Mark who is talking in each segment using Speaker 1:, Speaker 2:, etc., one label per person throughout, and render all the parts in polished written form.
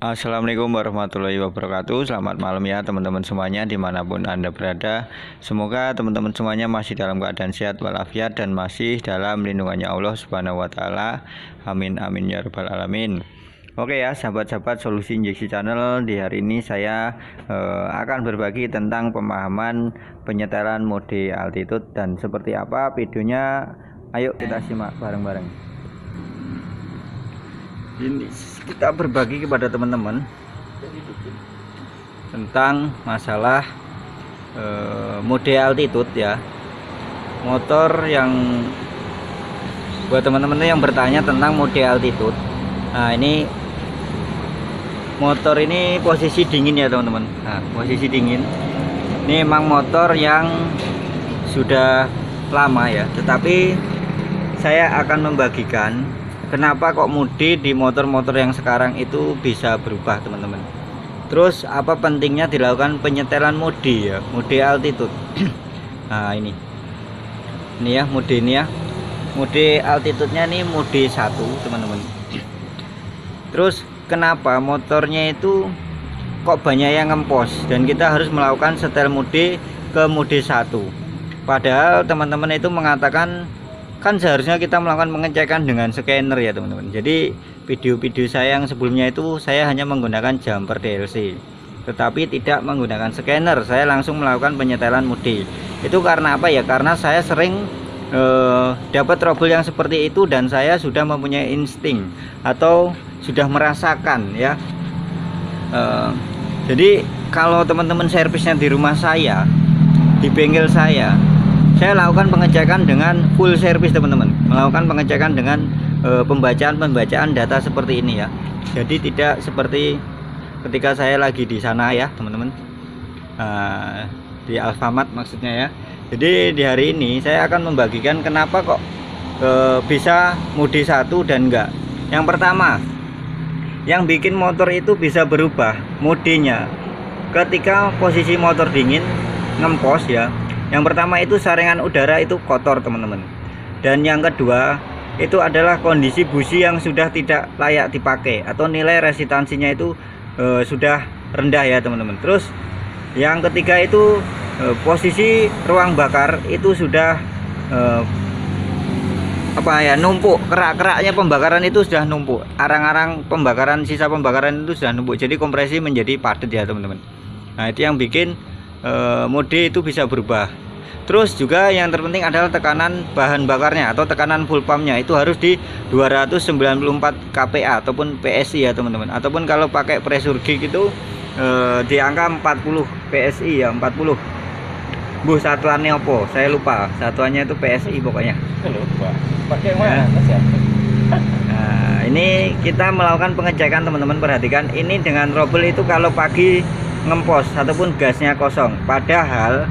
Speaker 1: Assalamualaikum warahmatullahi wabarakatuh. Selamat malam ya teman-teman semuanya dimanapun Anda berada. Semoga teman-teman semuanya masih dalam keadaan sehat walafiat dan masih dalam lindungannya Allah Subhanahu wa taala. Amin amin ya rabbal alamin. Oke ya sahabat-sahabat Solusi Injeksi Channel, di hari ini saya akan berbagi tentang pemahaman penyetelan mode altitude dan seperti apa videonya. Ayo kita simak bareng-bareng. Ini kita berbagi kepada teman-teman tentang masalah mode altitude ya, motor yang buat teman-teman yang bertanya tentang mode altitude. Nah, ini motor ini posisi dingin ya teman-teman. Nah, posisi dingin ini emang motor yang sudah lama ya, tetapi saya akan membagikan kenapa kok mode di motor-motor yang sekarang itu bisa berubah teman-teman. Terus apa pentingnya dilakukan penyetelan mode ya, mode altitude. Nah ini ya mode ini ya, mode altitude-nya nih mode 1 teman-teman. Terus kenapa motornya itu kok banyak yang ngempos dan kita harus melakukan setel mode ke mode 1. Padahal teman-teman itu mengatakan kan seharusnya kita melakukan pengecekan dengan scanner ya teman-teman. Jadi video-video saya yang sebelumnya itu saya hanya menggunakan jumper DLC, tetapi tidak menggunakan scanner. Saya langsung melakukan penyetelan mode. Itu karena apa ya? Karena saya sering dapat trouble yang seperti itu dan saya sudah mempunyai insting atau sudah merasakan ya. Jadi kalau teman-teman servisnya di rumah saya, di bengkel saya lakukan pengecekan dengan full service teman-teman, melakukan pengecekan dengan pembacaan data seperti ini ya. Jadi tidak seperti ketika saya lagi di sana ya teman-teman, di Alfamart maksudnya ya. Jadi di hari ini saya akan membagikan kenapa kok bisa mode 1 dan enggak. Yang pertama, yang bikin motor itu bisa berubah modenya ketika posisi motor dingin ngempos ya. Yang pertama itu saringan udara itu kotor teman-teman, dan yang kedua itu adalah kondisi busi yang sudah tidak layak dipakai atau nilai resistansinya itu sudah rendah ya teman-teman. Terus yang ketiga itu posisi ruang bakar itu sudah numpuk, kerak-keraknya pembakaran itu sudah numpuk, arang-arang pembakaran, sisa pembakaran itu sudah numpuk, jadi kompresi menjadi padat ya teman-teman. Nah itu yang bikin mode itu bisa berubah. Terus juga yang terpenting adalah tekanan bahan bakarnya atau tekanan full pumpnya itu harus di 294 kPa ataupun PSI ya teman-teman, ataupun kalau pakai pressure gauge itu di angka 40 PSI ya, 40. Satuannya apa saya lupa, satuannya itu PSI pokoknya. Pakai mana ya? Nah ini kita melakukan pengecekan teman-teman, perhatikan ini dengan trouble itu kalau pagi ngempos ataupun gasnya kosong. Padahal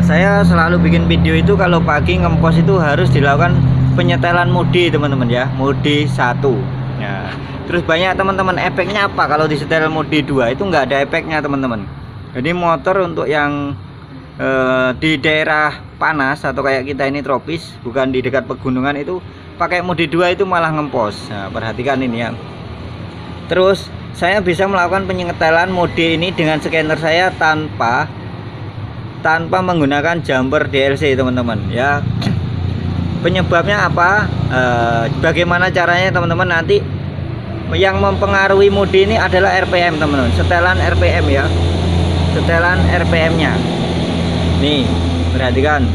Speaker 1: saya selalu bikin video itu kalau pagi ngempos itu harus dilakukan penyetelan mode teman-teman ya, mode 1 ya. Terus banyak teman-teman, efeknya apa kalau disetel mode 2? Itu enggak ada efeknya teman-teman. Jadi motor untuk yang di daerah panas atau kayak kita ini tropis, bukan di dekat pegunungan, itu pakai mode 2 itu malah ngempos. Nah perhatikan ini ya. Terus saya bisa melakukan penyetelan mode ini dengan scanner saya tanpa menggunakan jumper DLC teman-teman ya. Penyebabnya apa? Bagaimana caranya teman-teman? Nanti yang mempengaruhi mode ini adalah RPM teman-teman, setelan RPM ya, setelan RPM nya nih, perhatikan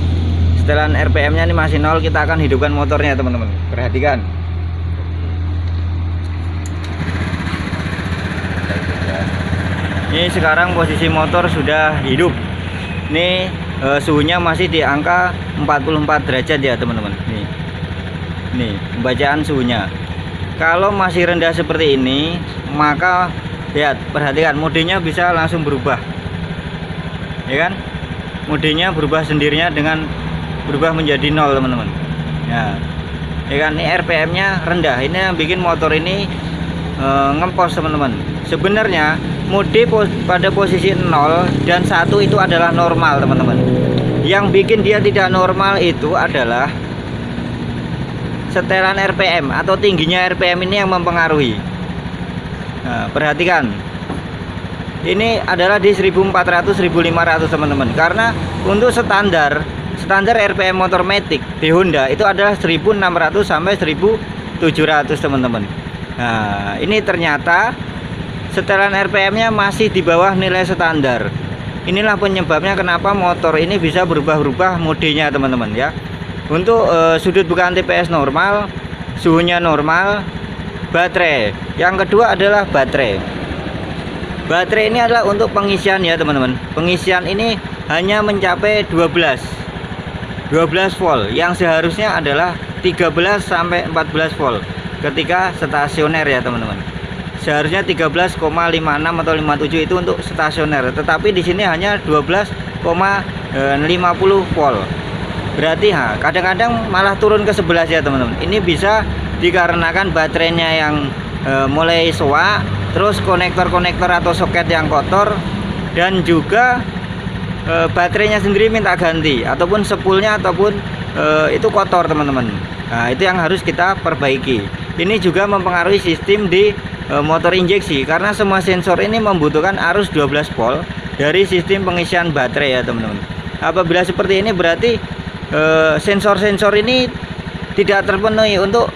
Speaker 1: setelan RPM nya ini masih 0, kita akan hidupkan motornya teman-teman, perhatikan. Ini sekarang posisi motor sudah hidup. Ini suhunya masih di angka 44 derajat ya teman-teman. Nih pembacaan suhunya. Kalau masih rendah seperti ini, maka lihat, perhatikan modenya bisa langsung berubah ya kan. Modenya berubah sendirinya dengan berubah menjadi 0 teman-teman ya kan. Ini RPM nya rendah, ini yang bikin motor ini ngempos teman-teman. Sebenarnya mode pada posisi 0 dan 1 itu adalah normal teman-teman. Yang bikin dia tidak normal itu adalah setelan RPM atau tingginya RPM ini yang mempengaruhi. Nah, perhatikan. Ini adalah di 1400 1500 teman-teman. Karena untuk standar RPM motor matic di Honda itu adalah 1600 sampai 1700 teman-teman. Nah, ini ternyata setelan RPM-nya masih di bawah nilai standar. Inilah penyebabnya kenapa motor ini bisa berubah-ubah modenya teman-teman ya. Untuk sudut buka TPS normal, suhunya normal, baterai. Yang kedua adalah baterai. Baterai ini adalah untuk pengisian ya teman-teman. Pengisian ini hanya mencapai 12 volt yang seharusnya adalah 13 sampai 14 volt ketika stasioner ya teman-teman. Seharusnya 13,56 atau 57 itu untuk stasioner, tetapi di sini hanya 12,50 volt. Berarti kadang-kadang malah turun ke 11 ya teman-teman. Ini bisa dikarenakan baterainya yang mulai soak, terus konektor atau soket yang kotor, dan juga baterainya sendiri minta ganti, ataupun spoolnya ataupun itu kotor teman-teman. Nah, itu yang harus kita perbaiki. Ini juga mempengaruhi sistem di motor injeksi, karena semua sensor ini membutuhkan arus 12 volt dari sistem pengisian baterai ya teman-teman. Apabila seperti ini berarti sensor-sensor ini tidak terpenuhi untuk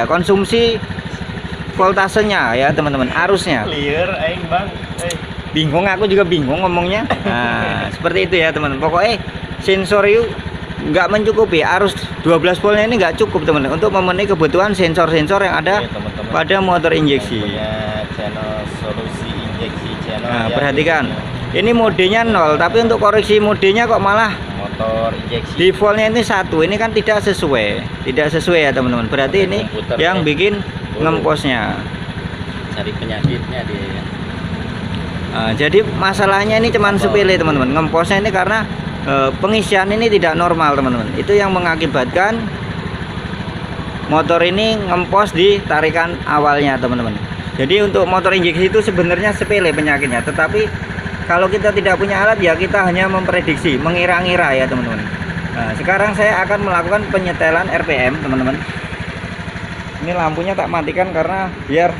Speaker 1: konsumsi voltasenya ya teman-teman, arusnya.
Speaker 2: Clear aing bang.
Speaker 1: Bingung, aku juga bingung ngomongnya. Nah, seperti itu ya teman-teman. Pokoknya sensor itu nggak mencukupi, arus 12 voltnya ini nggak cukup teman-teman untuk memenuhi kebutuhan sensor-sensor yang ada pada motor injeksi.
Speaker 2: Punya channel solusi injeksi channel.
Speaker 1: Nah, perhatikan. Ini modenya 0, tapi untuk koreksi modenya kok malah
Speaker 2: motor injeksi
Speaker 1: defaultnya ini 1. Ini kan tidak sesuai ya teman-teman. Berarti ini yang bikin ngemposnya.
Speaker 2: Cari penyakitnya dia.
Speaker 1: Nah, jadi masalahnya ini cuman sepele teman-teman. Ngemposnya ini karena pengisian ini tidak normal teman-teman. Itu yang mengakibatkan motor ini ngempos di tarikan awalnya teman-teman. Jadi untuk motor injeksi itu sebenarnya sepele penyakitnya, tetapi kalau kita tidak punya alat ya kita hanya memprediksi, mengira-ngira ya teman-teman. Nah, sekarang saya akan melakukan penyetelan RPM teman-teman. Ini lampunya tak matikan karena biar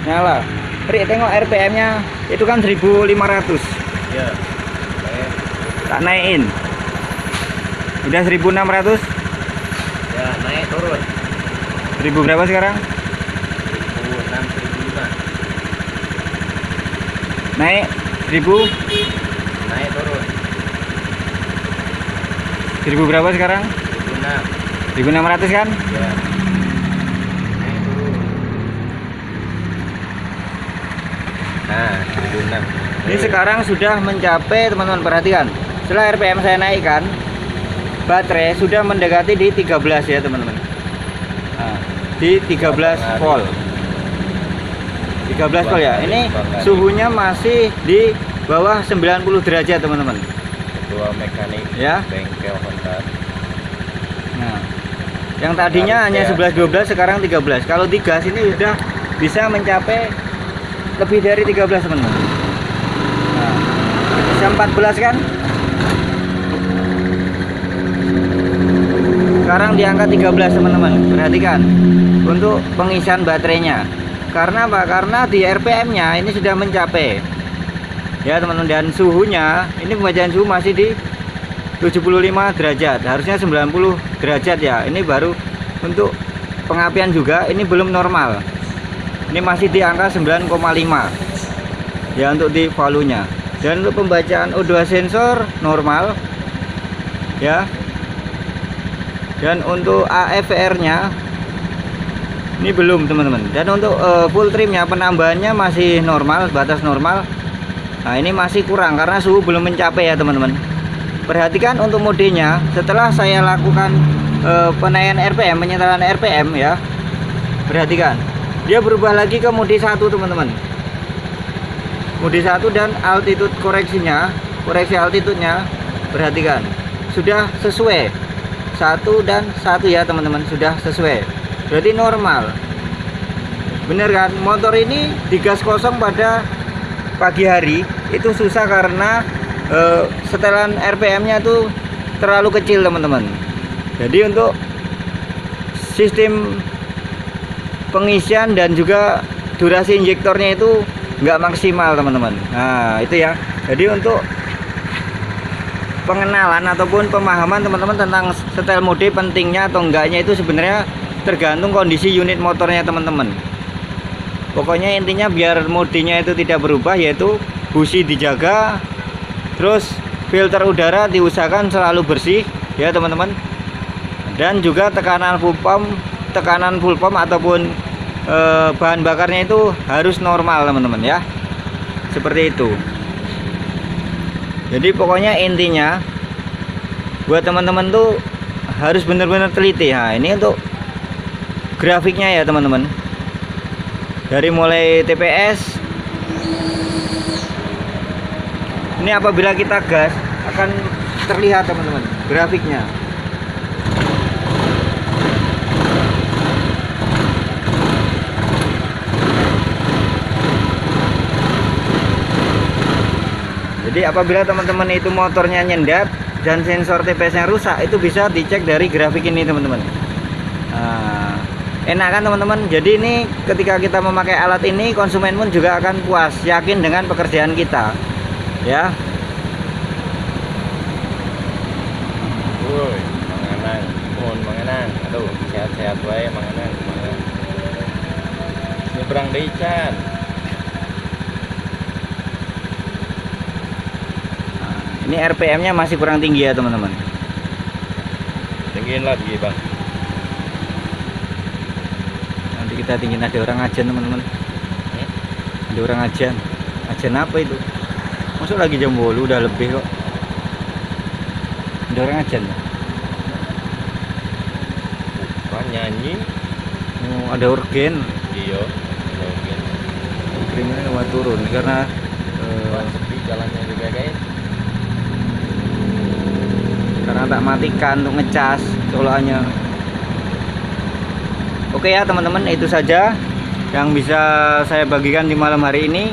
Speaker 1: nyala. Rik, tengok RPM-nya itu kan 1500.
Speaker 2: Ya.
Speaker 1: Tak naikin. Udah 1600.
Speaker 2: Ya, naik turun.
Speaker 1: 1000 berapa sekarang?
Speaker 2: 1006, 1005.
Speaker 1: Naik 1000.
Speaker 2: Naik turun.
Speaker 1: 1000 berapa sekarang?
Speaker 2: 1006.
Speaker 1: 1600 kan?
Speaker 2: Ya. Naik turun. Nah, 1006.
Speaker 1: Ini sekarang sudah mencapai, teman-teman perhatikan. Setelah RPM saya naikkan, baterai sudah mendekati di 13 ya teman-teman. Nah, di 13 volt. 13 volt ya. Ini suhunya masih di bawah 90 derajat teman-teman.
Speaker 2: Ketua mekanik
Speaker 1: Ya.
Speaker 2: bengkel Honda.
Speaker 1: Nah, yang tadinya hanya 11-12 sekarang 13. Kalau digas ini sudah bisa mencapai lebih dari 13 teman-teman. Nah, bisa 14 kan? Sekarang di angka 13 teman-teman. Perhatikan untuk pengisian baterainya. Karena apa? Karena di RPM-nya ini sudah mencapai ya teman-teman, dan suhunya ini pembacaan suhu masih di 75 derajat. Harusnya 90 derajat ya. Ini baru untuk pengapian juga ini belum normal. Ini masih di angka 9,5 ya untuk di volunya. Dan untuk pembacaan O2 sensor normal ya. Dan untuk AFR-nya ini belum teman-teman. Dan untuk full trimnya penambahannya masih normal, batas normal. Nah, ini masih kurang karena suhu belum mencapai ya teman-teman. Perhatikan untuk modenya. Setelah saya lakukan penaikan RPM, penyetelan RPM ya. Perhatikan, dia berubah lagi ke mode 1 teman-teman. Mode 1 dan altitude koreksinya, koreksi altitude-nya. Perhatikan, sudah sesuai. 1 dan 1 ya teman-teman, sudah sesuai. Berarti normal. Bener kan? Motor ini digas kosong pada pagi hari itu susah karena setelan RPM-nya tuh terlalu kecil teman-teman. Jadi untuk sistem pengisian dan juga durasi injektornya itu nggak maksimal teman-teman. Nah itu ya, jadi untuk pengenalan ataupun pemahaman teman-teman tentang setel mode pentingnya atau enggaknya itu sebenarnya tergantung kondisi unit motornya teman-teman. Pokoknya intinya biar modenya itu tidak berubah, yaitu busi dijaga, terus filter udara diusahakan selalu bersih ya teman-teman, dan juga tekanan full pump ataupun bahan bakarnya itu harus normal teman-teman ya, seperti itu. Jadi pokoknya intinya buat teman-teman tuh harus benar-benar teliti. Nah ini untuk grafiknya ya teman-teman, dari mulai TPS ini apabila kita gas akan terlihat teman-teman grafiknya. Jadi apabila teman-teman itu motornya nyendat dan sensor TPS-nya rusak, itu bisa dicek dari grafik ini teman-teman. Nah, enak kan teman-teman? Jadi ini ketika kita memakai alat ini, konsumen pun juga akan puas, yakin dengan pekerjaan kita ya.
Speaker 2: Woi, manganang, mohon manganang. Aduh, sehat-sehat wae manganang, semangat. Nyebrang deh Ican.
Speaker 1: Ini RPM-nya masih kurang tinggi ya teman-teman.
Speaker 2: Tinggiin lagi bang.
Speaker 1: Nanti kita tinggiin, ada orang ajan teman-teman. Ada orang ajan. Ajan apa itu? Masuk lagi jam 8 udah lebih kok. Ada orang ajan ya?
Speaker 2: Wah nyanyi.
Speaker 1: Oh, ada organ.
Speaker 2: Iya. Mungkin.
Speaker 1: Organnya lewat turun karena
Speaker 2: Wah sepi jalannya juga guys.
Speaker 1: karena tak matikan untuk ngecas colokannya. Oke ya teman-teman, itu saja yang bisa saya bagikan di malam hari ini.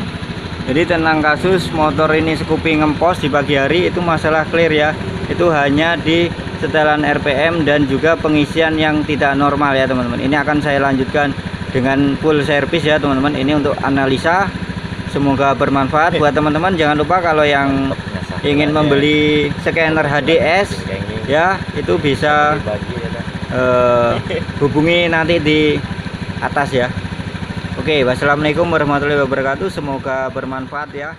Speaker 1: Jadi tentang kasus motor ini Scoopy ngempos di pagi hari itu masalah clear ya. Itu hanya di setelan RPM dan juga pengisian yang tidak normal ya teman-teman. Ini akan saya lanjutkan dengan full service ya teman-teman. Ini untuk analisa, semoga bermanfaat buat teman-teman. Jangan lupa kalau yang ingin membeli scanner HDS ya, itu bisa hubungi nanti di atas ya. Oke, wassalamualaikum warahmatullahi wabarakatuh, semoga bermanfaat ya.